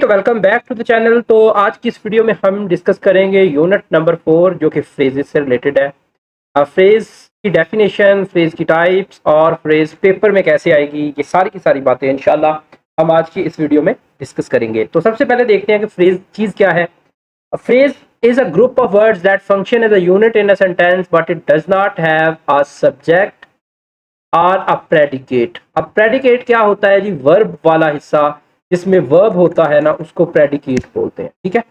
तो welcome back to the channel. तो आज की इस वीडियो में हम डिस्कस करेंगे यूनिट नंबर 4 जो कि फ्रेजेस से रिलेटेड है। फ्रेज की डेफिनेशन, फ्रेज की टाइप्स और फ्रेज पेपर में कैसे आएगी, ये सारी की सारी बातें इंशाल्लाह हम आज की इस वीडियो में डिस्कस करेंगे। तो सबसे पहले देखते हैं कि फ्रेज चीज़ क्या है। Phrase is a group of words that function as a unit in a sentence but it does not have a subject और अ प्रेडिकेट। अब प्रेडिकेट क्या होता है जी? वर्ब वाला हिस्सा जिसमें वर्ब होता है ना, उसको प्रेडिकेट बोलते हैं। ठीक है।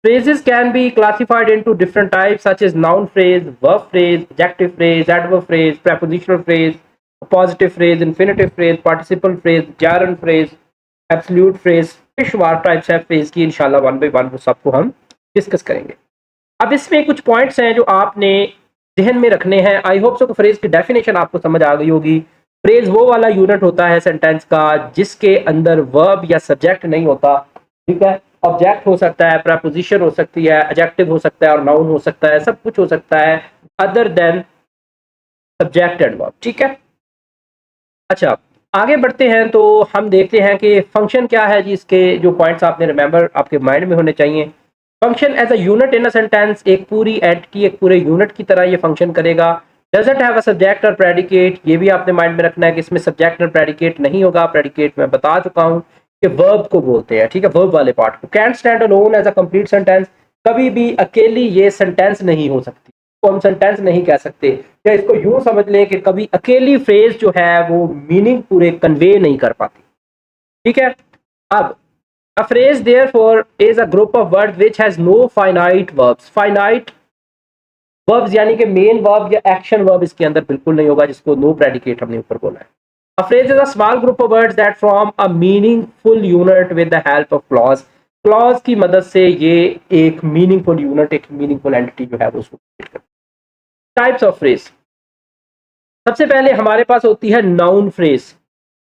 Phrases can be classified into different types such as noun phrase, verb phrase, adjective phrase, adverb phrase, prepositional phrase, appositive phrase, infinitive phrase, participle phrase, gerund phrase, absolute phrase। शुमार types है phrase की, इंशाल्लाह one by one वो सबको हम discuss करेंगे। अब इसमें कुछ पॉइंट्स हैं जो आपने जहन में रखने हैं। आई होप सो फ्रेज की डेफिनेशन आपको समझ आ गई होगी। फ्रेज वो वाला यूनिट होता है सेंटेंस का जिसके अंदर वर्ब या सब्जेक्ट नहीं होता। ठीक है। ऑब्जेक्ट हो सकता है, प्रपोजिशन हो सकती है, एडजेक्टिव हो सकता है और नाउन हो सकता है, सब कुछ हो सकता है other than subject and verb. ठीक है। अच्छा, आगे बढ़ते हैं तो हम देखते हैं कि फंक्शन क्या है जी। इसके जो पॉइंट्स आपने रिमेंबर आपके माइंड में होने चाहिए। Function as a unit in a sentence, एक पूरी एंटिटी, एक पूरे यूनिट की तरह ये फंक्शन करेगा। डजंट हैव अ सब्जेक्ट और प्रेडिकेट, ये भी आपने माइंड में रखना है कि इसमें सब्जेक्ट और प्रेडिकेट नहीं होगा। प्रेडिकेट मैं बता चुका हूँ कि वर्ब को बोलते हैं। ठीक है, वर्ब वाले पार्ट को। Can't stand alone as a complete sentence, कभी भी अकेली ये सेंटेंस नहीं हो सकती, तो हम सेंटेंस नहीं कह सकते। या इसको यूं समझ लें कि कभी अकेली फ्रेज जो है वो मीनिंग पूरे कन्वे नहीं कर पाती। ठीक है। अब a phrase therefore is a group of words which has no finite verbs। finite verbs यानी कि मेन वर्ब या एक्शन वर्ब इसके अंदर बिल्कुल नहीं होगा, जिसको नो प्रेडिकेट हमने ऊपर बोला है। A phrase is a small group of words that form a meaningful unit with the help of clause। Clause की मदद से ये एक मीनिंगफुल यूनिट, एक मीनिंगफुल एंटिटी जो है वो उसको क्रिएट करती है। टाइप्स ऑफ फ्रेज, सबसे पहले हमारे पास होती है noun phrase.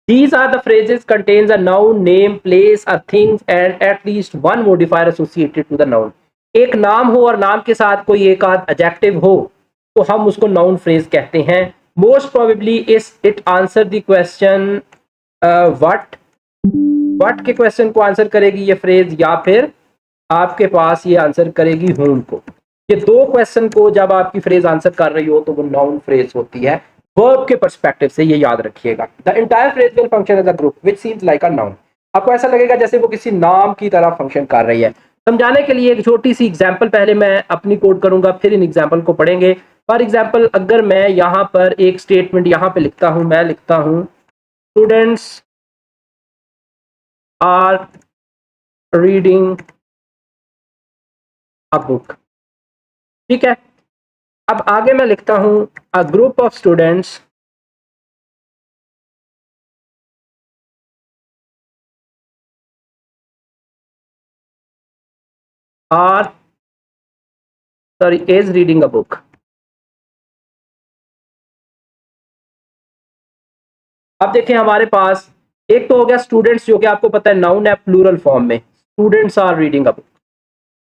These are the phrases contains a noun, name, place, a thing and at least one modifier associated to the noun। एक नाम हो और नाम के साथ कोई एक आध एडजेक्टिव हो तो हम उसको नाउन फ्रेज कहते हैं। मोस्ट प्रोबेबली इस it answer the question what के क्वेश्चन को आंसर करेगी ये फ्रेज, या फिर आपके पास ये आंसर करेगी whom को। ये दो क्वेश्चन को जब आपकी फ्रेज आंसर कर रही हो तो वो नाउन फ्रेज होती है। वर्ब के पर्सपेक्टिव से ये याद रखिएगा। The entire phrase will function as a group which seems like a noun. आपको ऐसा लगेगा जैसे वो किसी नाम की तरह फंक्शन कर रही है। समझाने के लिए एक छोटी सी एग्जांपल पहले मैं अपनी कोड करूंगा, फिर इन एग्जांपल को पढ़ेंगे। फॉर एग्जांपल, अगर मैं यहाँ पर एक स्टेटमेंट यहाँ पे लिखता हूँ, मैं लिखता हूँ students are reading a book. ठीक है। अब आगे मैं लिखता हूं a group of students are is reading a book. अब देखें हमारे पास एक तो हो गया स्टूडेंट्स, जो कि आपको पता है नाउन है प्लूरल फॉर्म में, students are reading a book.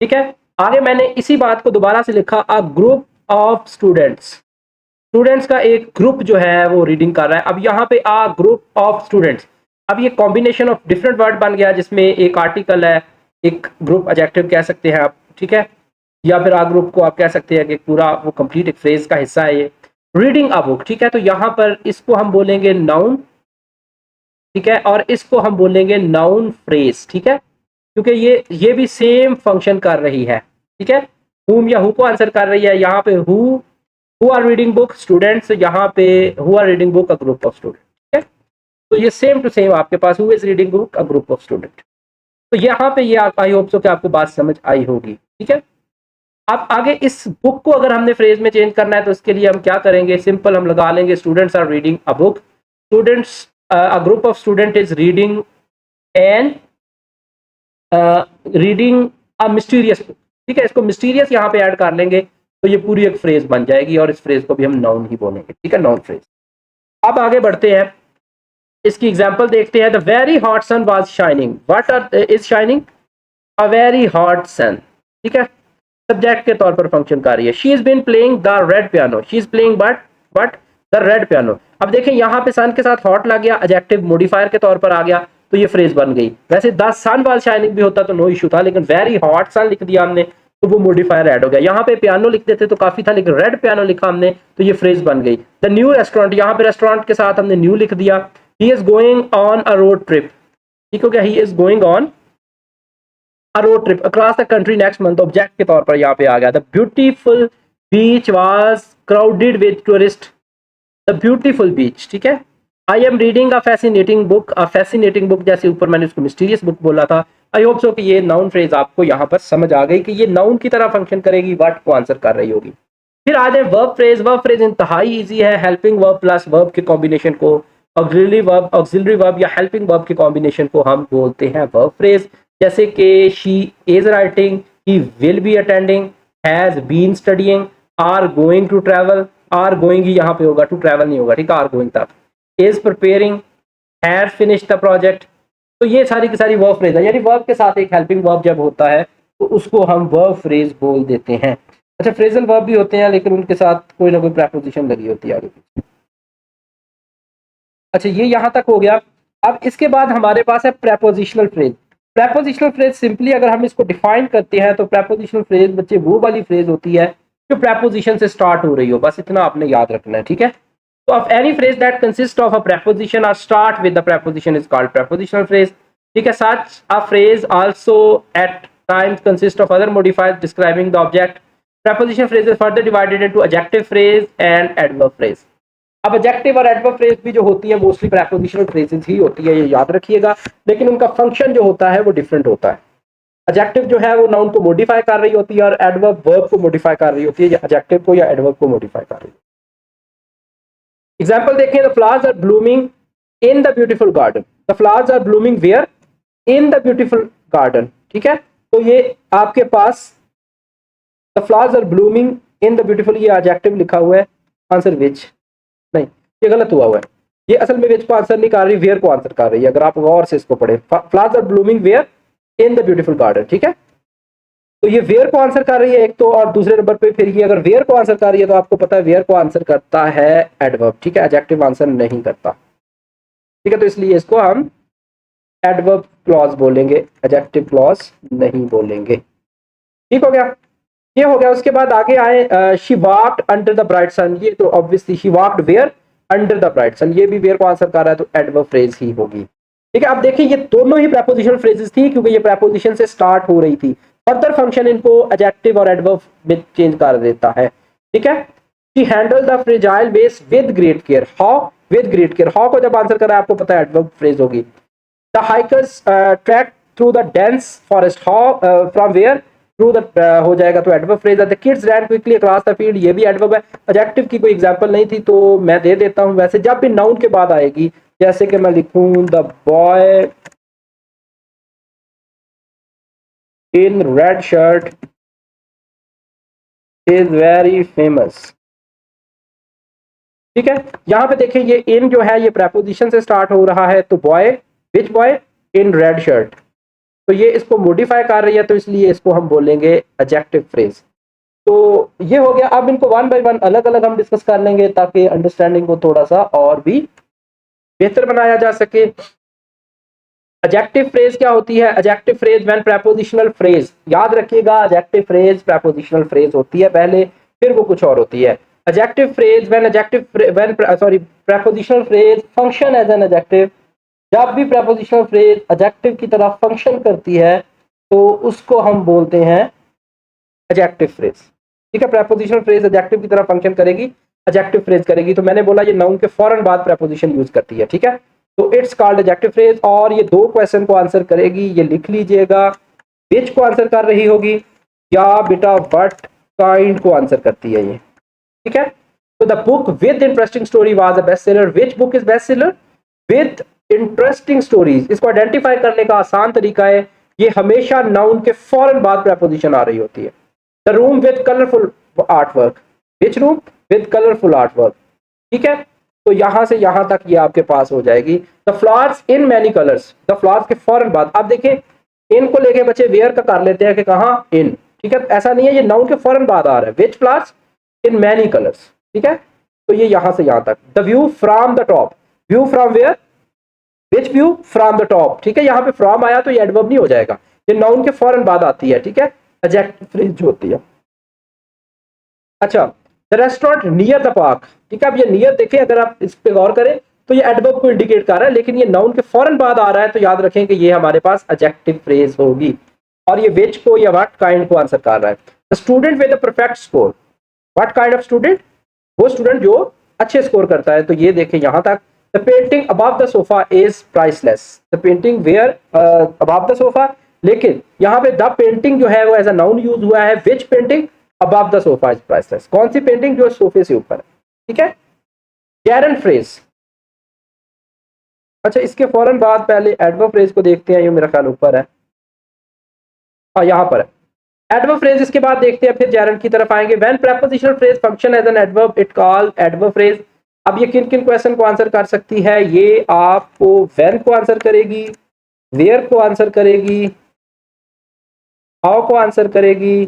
ठीक है। आगे मैंने इसी बात को दोबारा से लिखा अ ग्रुप ऑफ स्टूडेंट्स। स्टूडेंट्स का एक ग्रुप जो है वो रीडिंग कर रहा है। अब यहाँ पे अ ग्रुप ऑफ स्टूडेंट्स, अब ये कॉम्बिनेशन ऑफ डिफरेंट वर्ड बन गया जिसमें एक आर्टिकल है, एक ग्रुप एडजेक्टिव कह सकते हैं आप। ठीक है। या फिर आ ग्रुप को आप कह सकते हैं कि पूरा वो कंप्लीट एक फ्रेज का हिस्सा है ये रीडिंग अ बुक। ठीक है। तो यहाँ पर इसको हम बोलेंगे नाउन। ठीक है। और इसको हम बोलेंगे नाउन फ्रेज। ठीक है। क्योंकि ये भी सेम फंक्शन कर रही है। ठीक है। हुम या हु को आंसर कर रही है। यहाँ पे who are reading book students, यहाँ पे who are reading book a group of student. ठीक है। तो ये सेम टू सेम आपके पास who is reading book a group of student. तो यहाँ पे ये आई होप सो कि आपको बात समझ आई होगी। ठीक है। अब आगे इस बुक को अगर हमने फ्रेज में चेंज करना है तो इसके लिए हम क्या करेंगे, सिंपल हम लगा लेंगे students are reading a book. Students a group of student is reading and reading a mysterious book. ठीक है। इसको मिस्टीरियस यहाँ पे ऐड कर लेंगे तो ये पूरी एक फ्रेज बन जाएगी और इस फ्रेज को भी हम नाउन ही बोलेंगे। ठीक है, नाउन फ्रेज। अब आगे बढ़ते हैं, इसकी एग्जांपल देखते हैं। The very hot sun was shining, what are is shining, a very hot sun. ठीक है। सब्जेक्ट के तौर पर फंक्शन कर रही है। She is been playing the red piano, she is playing but the red piano. अब देखें यहाँ पे सन के साथ हॉट लग गया, एडजेक्टिव मॉडिफायर के तौर पर आ गया। तो ये फ्रेज बन गई। वैसे द सन वाज शाइनिंग भी होता तो नो इशू था, लेकिन वेरी हॉट सन लिख दिया हमने तो वो मॉडिफायर ऐड हो गया। यहाँ पे पियानो लिख देते तो काफी था, लेकिन रेड पियानो लिखा हमने तो ये फ्रेज बन गई। द न्यू रेस्टोरेंट, यहाँ पे रेस्टोरेंट के साथ हमने न्यू लिख दिया। He is going on a road trip, ठीक हो गया, he is going on a road trip across the country next month, object के तौर पर यहाँ पे आ गया। The beautiful beach was crowded with tourist, the beautiful beach, ठीक है। I am reading a fascinating book, a fascinating book, जैसे ऊपर मैंने उसको मिस्टीरियस बुक बोला था। आई होप सो कि ये नाउन फ्रेज आपको यहाँ पर समझ आ गई कि ये नाउन की तरह फंक्शन करेगी, व्हाट को आंसर कर रही होगी। फिर आ जाए वर्ब फ्रेज। वर्ब फ्रेज इंतहाई इजी है, हेल्पिंग वर्ब प्लस वर्ब के कॉम्बिनेशन को, ऑक्सिलरी वर्ब या हेल्पिंग वर्ब के कॉम्बिनेशन को हम बोलते हैं वर्ब फ्रेज। जैसे कि she is writing, he will be attending, has been studying, are going to travel, are going ही यहाँ पे होगा, टू ट्रैवल नहीं होगा, ठीक है, आर गोइंग तक, is preparing, has finished the project. तो ये सारी की सारी वर्ब फ्रेज है, यानी वर्ब के साथ एक हेल्पिंग वर्ब जब होता है तो उसको हम वर्ब फ्रेज बोल देते हैं। अच्छा, फ्रेजल वर्ब भी होते हैं लेकिन उनके साथ कोई ना कोई प्रेपोजिशन लगी होती है आगे पीछे। अच्छा, ये यहां तक हो गया। अब इसके बाद हमारे पास है prepositional phrase. Prepositional phrase simply अगर हम इसको डिफाइन करते हैं तो प्रेपोजिशनल फ्रेज बच्चे वो वाली फ्रेज होती है जो प्रेपोजिशन से स्टार्ट हो रही हो, बस इतना आपने याद रखना है, ठीक है। तो of any phrase that consists of a preposition or start with the preposition is called prepositional phrase, ठीक है। such a phrase also at times consists of other modifiers describing the object. Preposition phrase is further divided into adjective phrase and adverb phrase. अब adjective और adverb phrase भी जो होती है mostly prepositional phrases ही होती है, ये याद रखिएगा, लेकिन उनका फंक्शन जो होता है वो डिफरेंट होता है। एडजेक्टिव जो है वो नाउन को मॉडिफाई कर रही होती है और एडवर्ब वर्ब को मॉडिफाई कर रही होती है, या एडजेक्टिव को या एडवर्ब को मॉडिफाई कर रही है। एग्जाम्पल देखें, the flowers are blooming in the beautiful garden. The flowers are blooming where, in the beautiful garden, ठीक है। तो ये आपके पास the flowers are blooming in the beautiful, ये एडजेक्टिव लिखा हुआ है, आंसर विच नहीं, ये गलत हुआ है। ये असल में विच को आंसर नहीं कर रही, वेयर को आंसर कर रही है, अगर आप गौर से इसको पढ़े। Flowers are blooming where in the beautiful garden, ठीक है। तो ये वेयर को आंसर कर रही है एक तो, और दूसरे नंबर पे फिर ये अगर वेयर को आंसर कर रही है तो आपको पता है वेयर को आंसर करता है एडवर्ब, ठीक है, एडजेक्टिव आंसर नहीं करता, ठीक है। तो इसलिए इसको हम एडवर्ब क्लॉज बोलेंगे, एडजेक्टिव क्लॉज नहीं बोलेंगे, ठीक हो गया। ये हो गया। उसके बाद आगे आए, she walked under the bright sun, ये तो obviously she walked where under the bright sun, ये भी वेयर को आंसर कर रहा है तो एडवर्ब फ्रेज ही होगी, ठीक है। अब देखिए ये दोनों ही प्रेपोजिशनल फ्रेजेस थी क्योंकि ये प्रेपोजिशन से स्टार्ट हो रही थी। फर्दर फंक्शन इनको एडजेक्टिव और एडवर्ब में चेंज कर देता है, ठीक है। She handle the fragile vase with great care, how, with great care, how को जब आंसर करा आपको पता है एडवर्ब फ्रेज होगी। The hikers track through the dense forest, how from where, through the हो जाएगा तो एडवर्ब फ्रेज है। The kids ran quickly across the field, ये भी एडवर्ब है। एडजेक्टिव की कोई एग्जांपल नहीं थी तो मैं दे देता हूं, वैसे जब भी नाउन के बाद आएगी, जैसे कि मैं लिखूं the boy in red shirt is very famous, ठीक है। यहां पे देखिए ये इन जो है ये प्रेपोजिशन से स्टार्ट हो रहा है, तो boy, which boy, in red shirt, तो ये इसको मॉडिफाई कर रही है तो इसलिए इसको हम बोलेंगे एडजेक्टिव फ्रेज। तो ये हो गया। अब इनको वन बाय वन अलग अलग हम डिस्कस कर लेंगे ताकि अंडरस्टैंडिंग को थोड़ा सा और भी बेहतर बनाया जा सके। एडजेक्टिव फ्रेज क्या होती है? Adjective phrase when prepositional phrase, याद रखिएगा एडजेक्टिव फ्रेज प्रेपोजिशनल फ्रेज होती है पहले, फिर वो कुछ और होती है। Adjective phrase when prepositional phrase function as an adjective, जब भी प्रेपोजिशनल फ्रेज एडजेक्टिव की तरह फंक्शन करती है तो उसको हम बोलते हैं एडजेक्टिव फ्रेज, ठीक है। प्रेपोजिशनल फ्रेज एडजेक्टिव की तरह फंक्शन करेगी, एडजेक्टिव फ्रेज करेगी, तो मैंने बोला ये नाउन के फौरन बाद प्रेपोजिशन यूज करती है, ठीक है। तो इट्स कॉल्ड एडजेक्टिव फ्रेज। और ये दो क्वेश्चन को आंसर करेगी, ये लिख लीजिएगा, विच को आंसर कर रही होगी या बेटा व्हाट काइंड को आंसर करती है ये, ठीक है। तो the book with interesting story was a best seller, which book is best seller? With interesting stories. इसको आइडेंटिफाई करने का आसान तरीका है, ये हमेशा नाउन के फौरन बाद प्रेपोजिशन आ रही होती है। The room with colourful artwork, which room? With colourful artwork, ठीक है। तो यहां से यहां तक ये आपके पास हो जाएगी। The flowers in many colours, the flowers के फौरन बाद, आप देखें इन को लेके बच्चे वेयर का कर लेते हैं कि कहां, इन, ठीक है। ऐसा नहीं है, ये नाउन के फौरन बाद आ रहा है, which flowers in many colours, ठीक है। तो ये यहां से यहां तक। The view from the top, view from where? Which view from the top, ठीक है। यहाँ पे फ्रॉम आया तो ये एडवर्ब नहीं हो जाएगा, ये नाउन के फौरन बाद आती है, ठीक है, एडजेक्टिव फ्रेज जो होती है। अच्छा, the restaurant near the park, ठीक है। अब ये नियर देखें, अगर आप इस पे गौर करें तो ये एडवर्ब को इंडिकेट कर रहा है, लेकिन ये नाउन के फौरन बाद आ रहा है, तो याद रखें कि ये हमारे पास एडजेक्टिव फ्रेज होगी, और ये विच को या व्हाट काइंड को आंसर कर रहा है। The student with the perfect score, what kind of student, वो स्टूडेंट जो अच्छे स्कोर करता है, तो ये देखें यहां तक। The painting above the sofa is priceless, the painting where above the sofa, लेकिन यहाँ पे द पेंटिंग जो है वो एज अ नाउन यूज हुआ है, which painting above the sofa is priceless, कौन सी पेंटिंग जो सोफे से ऊपर है, ठीक है। गैरन फ्रेज, अच्छा इसके फौरन बाद पहले एडवर्ब फ्रेज को देखते हैं, ये मेरा ख्याल ऊपर है, हाँ यहाँ पर है एडवर्ब फ्रेज, इसके बाद देखते हैं फिर जैरन की तरफ आएंगे। When prepositional phrase function as an adverb it called adverb phrase. अब ये किन किन क्वेश्चन को आंसर कर सकती है, ये आपको व्हेन को आंसर करेगी, वेयर को आंसर करेगी, हाउ को आंसर करेगी,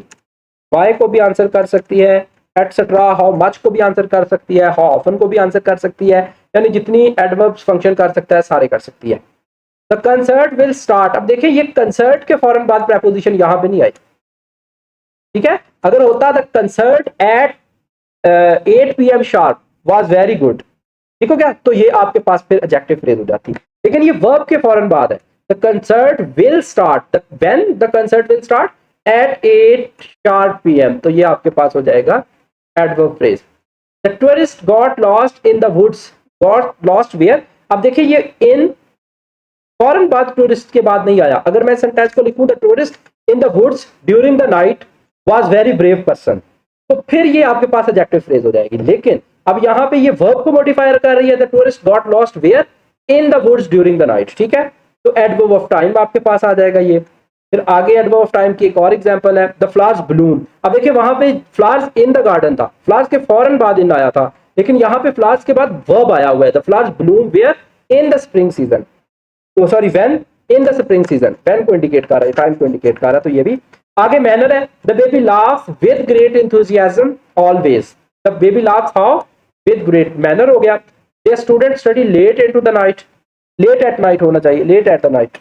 वाई को भी आंसर कर सकती है, एटसेट्रा, हाउ मच को भी आंसर कर सकती है, हाउ ऑफन को भी आंसर कर सकती है, यानी जितनी एडवर्ब्स फंक्शन कर सकता है सारे कर सकती है। द कंसर्ट विल स्टार्ट, अब देखिए ये कंसर्ट के फौरन बाद प्रेपोजिशन यहां पे नहीं आई, ठीक है। अगर होता the concert at 8 PM sharp was very good, ठीक हो गया, तो ये आपके पास फिर एडजेक्टिव फ्रेज हो जाती, लेकिन ये वर्ब के फौरन बाद है। The concert will start, when the concert will start at 8 sharp PM, तो ये आपके पास हो जाएगा adverb phrase. The tourist got lost in the woods, got lost where, अब देखिए ये इन फौरन बाद टूरिस्ट के बाद नहीं आया। अगर मैं सेंटेंस को लिखूं the tourist in the woods during the night was very brave person, तो फिर ये आपके पास एडजेक्टिव फ्रेज हो जाएगी, लेकिन अब यहां पे ये वर्ब को मॉडिफाई कर रही है, the tourist got lost where in the woods during the night, ठीक है, तो एडवर्ब ऑफ टाइम आपके पास आ जाएगा ये। फिर आगे एडवर्ब ऑफ टाइम की एक और एग्जांपल है, द फ्लावर्स ब्लूम, अब देखिए वहां पे फ्लावर्स इन द गार्डन था, फ्लावर्स के फौरन बाद इन आया था, लेकिन यहाँ पे फ्लावर्स के बाद वर्ब आया हुआ है, the flowers bloom where in the spring season, तो sorry when in the spring season, when को इंडिकेट कर रहा है, टाइम को इंडिकेट कर रहा है, तो ये भी आगे मैनर है, the baby laugh with great enthusiasm always, the baby laugh how with great manner हो गया। The student study late into the night, late at night होना चाहिए, लेट एट द नाइट,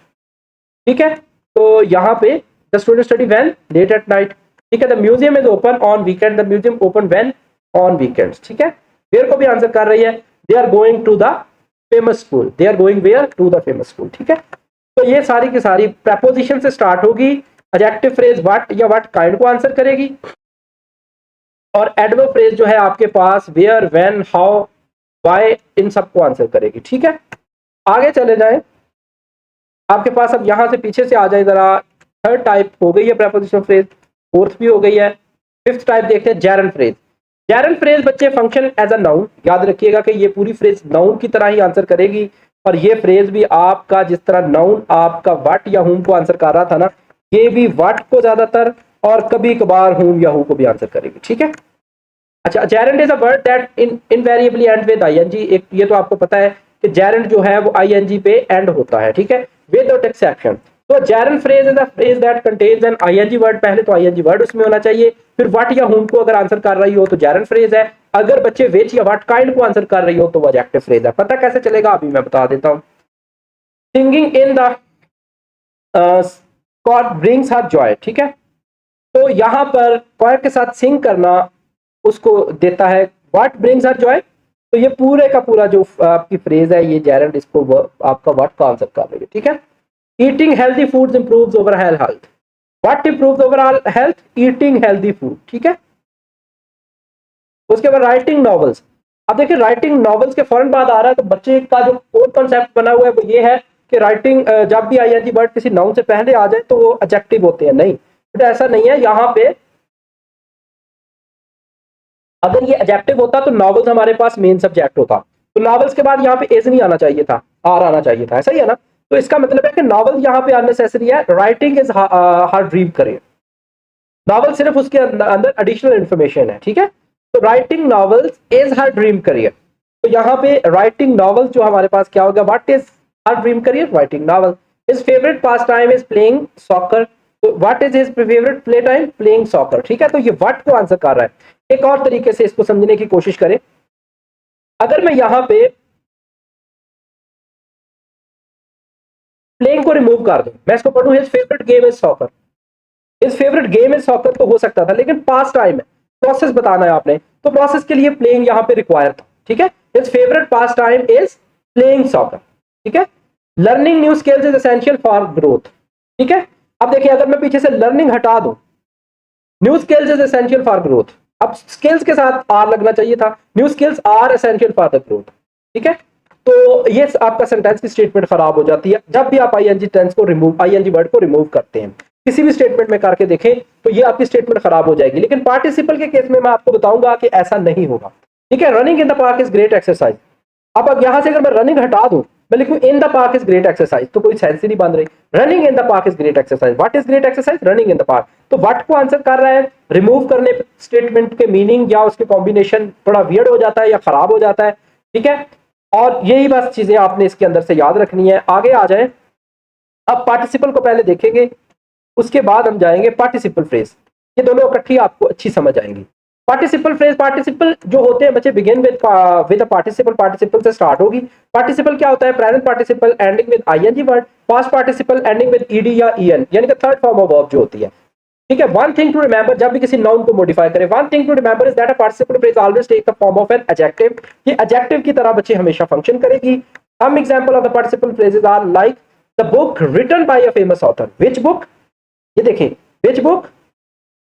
ठीक है, तो यहाँ पे the student study when late at night, ठीक है। The museum is open on weekend, the museum open when on weekends, ठीक है। वेयर को भी आंसर कर रही है, they are going to the famous school, they are going where to the famous school, ठीक है। तो ये सारी की सारी प्रेपोजिशन से स्टार्ट होगी, एडजेक्टिव फ्रेज व्हाट या व्हाट काइंड को आंसर करेगी, और एडवर्ब फ्रेज जो है आपके पास वेयर, व्हेन, हाउ, व्हाई, इन सबको आंसर करेगी, ठीक है। आगे चले जाएं, आपके पास अब यहां से पीछे से आ जाए जरा, थर्ड टाइप हो गई है प्रेपोजिशन फ्रेज, फोर्थ भी हो गई है, फिफ्थ टाइप देखते हैं जैरन फ्रेज। जैरन फ्रेज बच्चे फंक्शन एज अ नाउन, याद रखिएगा कि ये पूरी फ्रेज नाउन की तरह ही आंसर करेगी, और ये फ्रेज भी आपका जिस तरह नाउन आपका व्हाट या हुम को आंसर कर रहा था ना, ये भी व्हाट को ज्यादातर और कभी कभार हुम या हु को भी आंसर करेगी, ठीक है। अच्छा, gerund is a word that invariably end with ING, एक ये तो आपको पता है कि जेरेंट जो है वो आईएनजी पे एंड होता है, ठीक है, विदाउट एक्सेप्शन। तो gerund phrase is a phrase that contains an ING word, पहले तो आईएनजी वर्ड उसमें होना चाहिए, फिर व्हाट या हुम को अगर आंसर कर रही हो तो जेरेंट फ्रेज है, अगर बच्चे विच या व्हाट काइंड को आंसर कर रही हो तो वो एडजेक्टिव फ्रेज है। पता कैसे चलेगा अभी मैं बता देता हूं। Singing in the God brings her Joy, ठीक है, तो यहां पर कॉयर के साथ सिंग करना उसको देता है व्हाट ब्रिंग्स हर जॉय, तो ये पूरे का पूरा जो आपकी फ्रेज है ये जेरेंट इसको आपका व्हाट का आंसर कर रही है, ठीक है। Eating healthy foods improves overall health, what improves overall health, eating healthy food, ठीक है। उसके बाद राइटिंग नॉवेल्स, अब देखिए राइटिंग नॉवेल्स के फौरन बाद आ रहा है, तो बच्चे का जो कोर कॉन्सेप्ट बना हुआ है वो ये है कि राइटिंग जब भी आईएनजी वर्ड किसी नाउन से पहले आ जाए तो वो एडजेक्टिव होते हैं, नहीं बेटा ऐसा नहीं है। यहाँ पे अगर ये एडजेक्टिव होता तो नॉवेल्स हमारे पास मेन सब्जेक्ट होता, तो नॉवेल्स के बाद यहाँ पे एज नहीं आना चाहिए था, आर आना चाहिए था, ऐसा ही है ना। तो इसका मतलब है कि नॉवेल यहाँ पे अननेसेसरी है, writing is her dream career, novel सिर्फ उसके अंदर एडिशनल इंफॉर्मेशन है, ठीक है। तो writing novels is her dream career, तो यहाँ पे राइटिंग नॉवेल्स जो हमारे पास क्या होगा, what is her dream career, writing novel. His favourite pass time is playing soccer, तो what is his favourite play time, playing soccer, ठीक है। तो ये व्हाट को आंसर कर रहा है। एक और तरीके से इसको समझने की कोशिश करें, अगर मैं यहाँ पे प्लेइंग को रिमूव कर दो, मैं इसको पढ़ूं his favourite game is soccer, his favourite game is soccer तो हो सकता था, लेकिन पास्ट टाइम है, प्रोसेस बताना है आपने, तो प्रोसेस के लिए प्लेइंग यहाँ पे रिक्वायर था, ठीक है। His favourite past time is playing soccer, ठीक है। Learning new skills is essential for growth, ठीक है। अब देखिए अगर मैं पीछे से लर्निंग हटा दूं, new skills is essential for growth, अब स्किल्स के साथ आर लगना चाहिए था, new skills are essential for the growth, ठीक है। तो ये आपका सेंटेंस की स्टेटमेंट खराब हो जाती है जब भी आप आईएनजी टेंस को रिमूव, आईएनजी वर्ड को रिमूव करते हैं। किसी भी स्टेटमेंट में करके देखें तो ये आपकी स्टेटमेंट खराब हो जाएगी, लेकिन पार्टिसिपल के केस में मैं आपको बताऊंगा कि ऐसा नहीं होगा, ठीक है। Running in the park is great exercise, अब यहां से अगर मैं रनिंग हटा दूं, मैं लिखूं in the park is great exercise, तो कोई सेंस ही नहीं बन रही। Running in the park is great exercise, what is great exercise, running in the park, तो व्हाट को आंसर कर रहा है, रिमूव करने स्टेटमेंट के मीनिंग या उसके कॉम्बिनेशन थोड़ा वियर्ड हो जाता है या खराब हो जाता है, ठीक है। और यही बस चीजें आपने इसके अंदर से याद रखनी है। आगे आ जाए, अब पार्टिसिपल को पहले देखेंगे, उसके बाद हम जाएंगे पार्टिसिपल फ्रेज, ये दोनों इकट्ठी आपको अच्छी समझ आएंगी। पार्टिसिपल फ्रेज, पार्टिसिपल जो होते हैं बच्चे begin with a participle, participle से स्टार्ट होगी। पार्टिसिपल क्या होता है, present participle ending with ING word, past participle ending with ED या ईएन, यानी कि थर्ड फॉर्म ऑफ वर्ब जो होती है, ठीक है। वन थिंग टू रिमेंबर, जब भी किसी नाउन को मॉडिफाई करें, one thing to remember is that a participle phrase always take the form of an adjective, ये एडजेक्टिव की तरह बच्चे हमेशा फंक्शन करेगी। Some example of the participle phrases are like the book written by a famous author, which book, ये देखें which book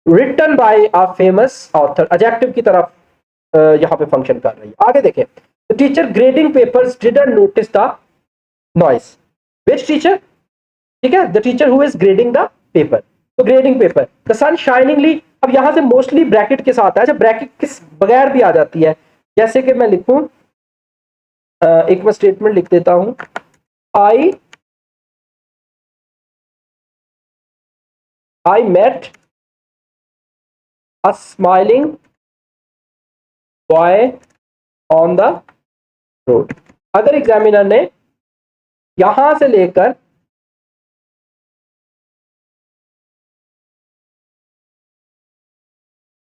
written by a famous author, adjective की तरफ यहां पे फंक्शन कर रही है। आगे देखें, the teacher grading papers didn't notice the noise, which teacher, ठीक है, the teacher who is grading the paper, तो ग्रेडिंग पेपर। द सन शाइनिंगली, अब यहां से मोस्टली ब्रैकेट के साथ है, अच्छा ब्रैकेट किस बगैर भी आ जाती है, जैसे कि मैं लिखूं, एक मैं स्टेटमेंट लिख देता हूं, I met a smiling boy on the road. अगर एग्जामिनर ने यहां से लेकर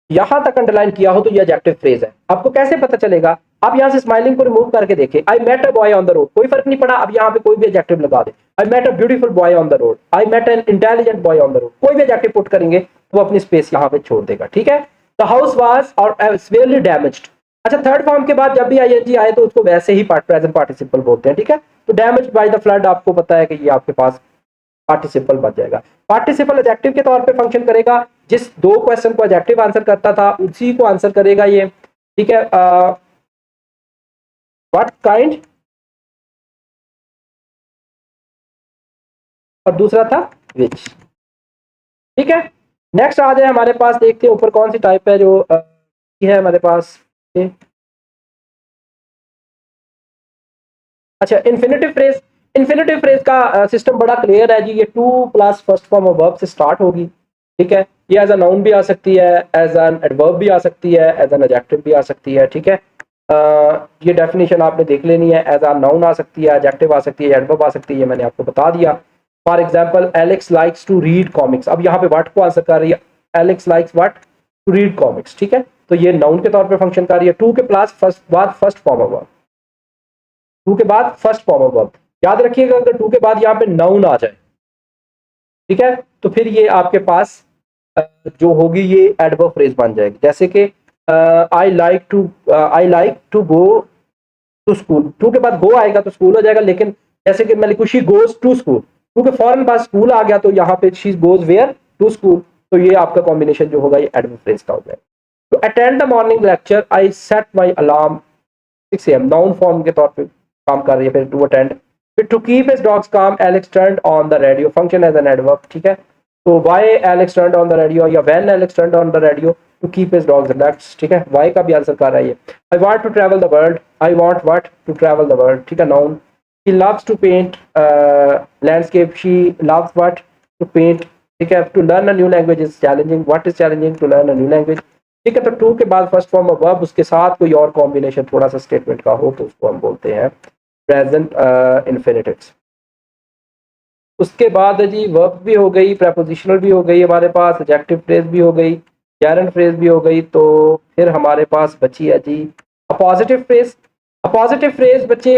यहां तक अंडरलाइन किया हो तो ये एडजेक्टिव फ्रेज है। आपको कैसे पता चलेगा, आप यहां से स्माइलिंग को रिमूव करके देखें, I met a boy on the road, कोई फर्क नहीं पड़ा, अब यहां पे कोई भी एडजेक्टिव लगा दे, I met a beautiful boy on the road, I met an intelligent boy on the road, कोई भी एडजेक्टिव पुट करेंगे तो वो अपनी स्पेस यहां पे छोड़ देगा, ठीक है। द हाउस वाज और सेवरली डैमेज्ड, अच्छा थर्ड फॉर्म के बाद जब भी आईएनजी आए तो उसको वैसे ही प्रेजेंट पार्टिसिपल बोलते हैं, ठीक है। तो डैमेज्ड बाय द फ्लड, आपको पता है कि ये आपके पास पार्टिसिपल बच जाएगा। पार्टिसिपल एडजेक्टिव के तौर पे फंक्शन करेगा, जिस दो क्वेश्चन को एडजेक्टिव आंसर करता था उसी को आंसर करेगा ये, ठीक है। व्हाट काइंड, और दूसरा था विच, ठीक है। नेक्स्ट आ जाए हमारे पास, देखते हैं ऊपर कौन सी टाइप है जो है हमारे पास। अच्छा इन्फिनेटिव फ्रेज, इन्फिनेटिव फ्रेज का सिस्टम बड़ा क्लियर है जी, ये two plus first form of verb से स्टार्ट होगी, ठीक है। ये एज अ नाउन भी आ सकती है, एज एन एडवर्ब भी आ सकती है, एज एन एडजेक्टिव भी आ सकती है, ठीक है। ये डेफिनेशन आपने देख लेनी है, एज अ नाउन आ सकती है, एडजेक्टिव आ सकती है, एडवर्ब आ सकती है, मैंने आपको बता दिया। For example Alex likes to read comics, अब यहाँ पे व्हाट को आंसर कर रही है, Alex likes what to read comics, ठीक है। तो ये नाउन के तौर पे फंक्शन कर रही है, टू के प्लस फर्स्ट बाद first form of verb, to के बाद फर्स्ट फॉर्म ऑफ वर्ब, याद रखिएगा अगर टू के बाद यहाँ पे नाउन आ जाए, ठीक है, तो फिर ये आपके पास जो होगी ये एडवर्ब फ्रेज बन जाएगी। जैसे कि I like to go to school, to के बाद गो आएगा तो स्कूल हो जाएगा, लेकिन जैसे कि मैं लिखूं she goes to school, to के फौरन बाद स्कूल आ गया तो यहाँ पे she goes where to school, तो ये आपका कॉम्बिनेशन जो होगा ये एडवर्ब फ्रेज का हो जाएगा। तो attend the morning lecture, I set my alarm 6 AM, noun form के तौर पे काम कर रही है। फिर टू अटेंड, फिर to keep his dogs calm, Alex turned on the radio, function as an adverb, ठीक है। तो why Alex turned on the radio या when Alex turned on the radio to keep his dogs relaxed, ठीक है। Why का भी answer कर रहा है ये। I want to travel the world, I want what to travel the world, ठीक है, noun. She loves to paint landscape, she loves what to paint, ठीक है। To learn a new language is challenging, what is challenging, to learn a new language, ठीक है। तो to के बाद first form of verb, उसके साथ कोई और कॉम्बिनेशन थोड़ा सा स्टेटमेंट का हो तो उसको हम बोलते हैं प्रेजेंट इन्फिनिटिव्स। उसके बाद जी वर्ब भी हो गई, प्रेपोजिशनल भी हो गई हमारे पास, एडजेक्टिव फ्रेज भी हो गई, गैरेंट फ्रेज भी हो गई, तो फिर हमारे पास बची है जी a positive phrase. A positive phrase बच्चे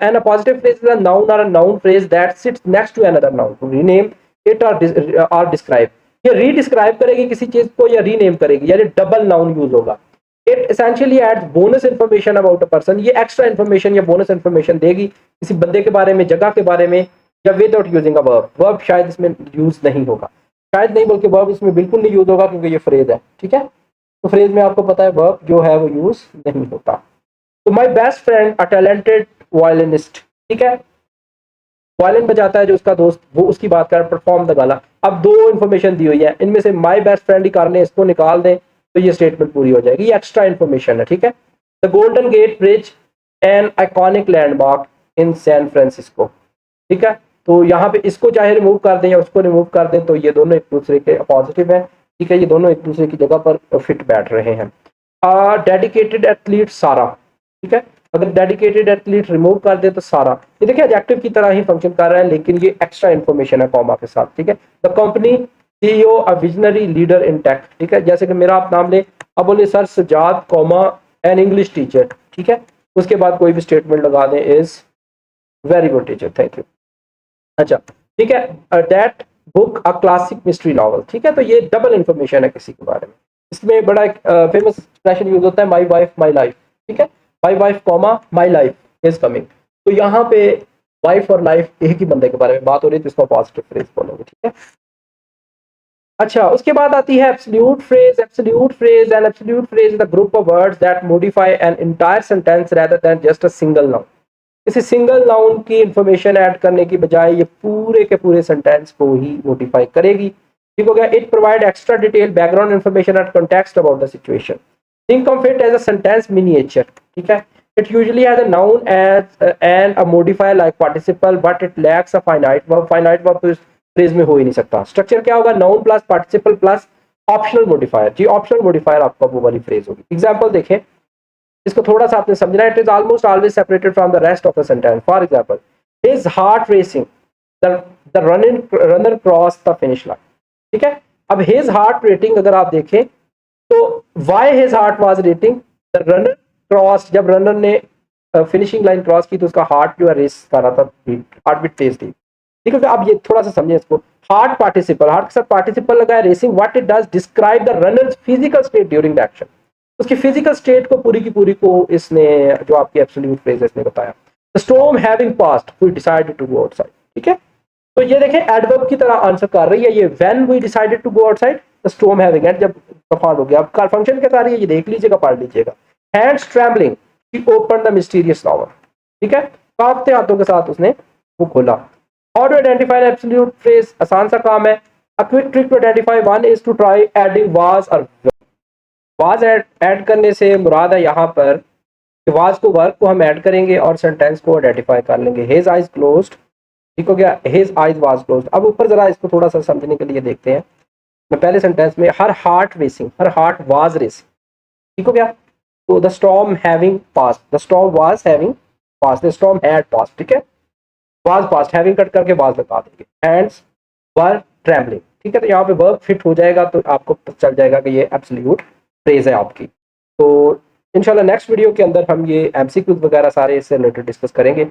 and a positive phrase is a noun or a noun phrase that sits next to another noun to rename it or describe. ये रीडिस्क्राइब करेगी किसी चीज को या रीनेम करेगी, यानी डबल नाउन यूज होगा. It essentially adds bonus information about a person. ये एक्स्ट्रा इंफॉर्मेशन या बोनस इंफॉर्मेशन देगी किसी बंदे के बारे में, जगह के बारे में, या without using a verb. Verb शायद इसमें यूज नहीं होगा, शायद नहीं बल्कि वर्ब इसमें बिल्कुल नहीं यूज होगा क्योंकि ये फ्रेज है. ठीक है, तो फ्रेज में आपको पता है वर्ब जो है वो यूज नहीं होता. तो my best friend a talented violinist. ठीक है, वायलिन बजाता है जो उसका दोस्त, वो उसकी बात कर, परफॉर्म द गाना. अब दो इन्फॉर्मेशन दी हुई है, इनमें से माई बेस्ट फ्रेंड ही कारण है, इसको निकाल दें तो ये स्टेटमेंट पूरी हो जाएगी. ये एक्स्ट्रा इन्फॉर्मेशन है. ठीक है, the Golden Gate Bridge an iconic landmark in San Francisco. ठीक है, तो यहाँ पे इसको चाहे रिमूव कर दें या उसको रिमूव कर दें तो ये दोनों एक दूसरे के पॉजिटिव है. ठीक है, ये दोनों एक दूसरे की जगह पर फिट बैठ रहे हैं. डेडिकेटेड एथलीट सारा. ठीक है, अगर डेडिकेटेड एथलीट रिमूव कर दे तो सारा, ये देखिए एडजेक्टिव की तरह ही फंक्शन कर रहा है लेकिन ये एक्स्ट्रा इन्फॉर्मेशन है कॉमा के साथ. ठीक है, the company CEO a visionary leader in tech. ठीक है, जैसे कि मेरा आप नाम ले, अब बोले sir Sajjad comma an English teacher. ठीक है, उसके बाद कोई भी स्टेटमेंट लगा दें, is very good teacher, thank you. अच्छा, ठीक है, that book a classic mystery novel. ठीक है, तो ये डबल इन्फॉर्मेशन है किसी के बारे में. इसमें बड़ा एक फेमस एक्सप्रेशन यूज होता है, माई वाइफ माई लाइफ. ठीक है, my wife comma my life is coming. तो यहाँ पे वाइफ और लाइफ एक ही बंदे के बारे में बात हो रही है, तो इसको पॉजिटिव फ्रेज बोलेंगे. ठीक है, अच्छा, उसके बाद आती है absolute phrase. Absolute phrase and absolute phrase is the group of words that modify an entire sentence rather than just a single noun. किसी सिंगल नाउन की इंफॉर्मेशन ऐड करने की बजाय ये पूरे के पूरे सेंटेंस को ही मॉडिफाई करेगी. ठीक हो गया. It provide extra detail background information and context about the situation. Think of it as a sentence miniature. ठीक है, it usually has a noun as and a modifier like participle but it lacks a finite verb. finite verb तो इस phrase में हो ही नहीं सकता. Structure क्या होगा, noun plus participle plus optional modifier. जी, ऑप्शनल मॉडिफायर आपका वो वाली फ्रेज होगी. एग्जांपल देखें, इसको थोड़ा सा आपने समझना है. It is almost always separated from the rest of the sentence. For example, his heart racing, the runner cross the finish line. ठीक है, अब हिज हार्ट रेटिंग अगर आप देखें तो why his heart was rating, the runner cross, जब runner ने finishing line cross की तो उसका हार्ट जो है रेस कर रहा था, हार्ट बीट तेज थी. ठीक है, अब ये थोड़ा सा समझिए इसको. हार्ट पार्टिसिपल, हार्ट के साथ पार्टिसिपल लगाया, racing. What it does, describe the runners physical state during the action. उसकी फिजिकल स्टेट को पूरी की पूरी को इसने, जो आपकी एब्सोल्यूट फ्रेज इसने बताया. The storm having passed we decided to go outside. ठीक है, तो ये देखें एडवर्ब की तरह आंसर कर रही है ये. When we decided to go outside, the storm having, and जब तूफान हो गया. अब कल फंक्शन क्या कर रही है ये देख लीजिएगा, पढ़ लीजिएगा. Hands trembling, she open the mysterious novel. ठीक है, कांपते हाथों के साथ उसने वो खोला. How to identify absolute phrase, आसान सा काम है. A quick trick to identify one is to try adding was और वाज. ऐड करने से मुराद है यहाँ पर कि वाज को, वर्क को हम ऐड करेंगे और सेंटेंस को आइडेंटिफाई कर लेंगे. His eyes closed. ठीक हो गया, हिज आइज वाज क्लोज्ड. अब ऊपर जरा इसको थोड़ा सा समझने के लिए देखते हैं. मैं पहले सेंटेंस में, her heart racing, her heart was racing. ठीक हो गया, तो the storm having past, the storm was having past, the storm had passed. ठीक है, वाज पास्ट, हैविंग कट करके वाज लगा देंगे. Hands were trembling. ठीक है, तो यहाँ पे वर्ब फिट हो जाएगा तो आपको पता चल जाएगा कि ये एब्सोल्यूट फ्रेज है आपकी. तो इंशाल्लाह नेक्स्ट वीडियो के अंदर हम ये एमसीक्यूज वगैरह सारे इससे रिलेटेड डिस्कस करेंगे.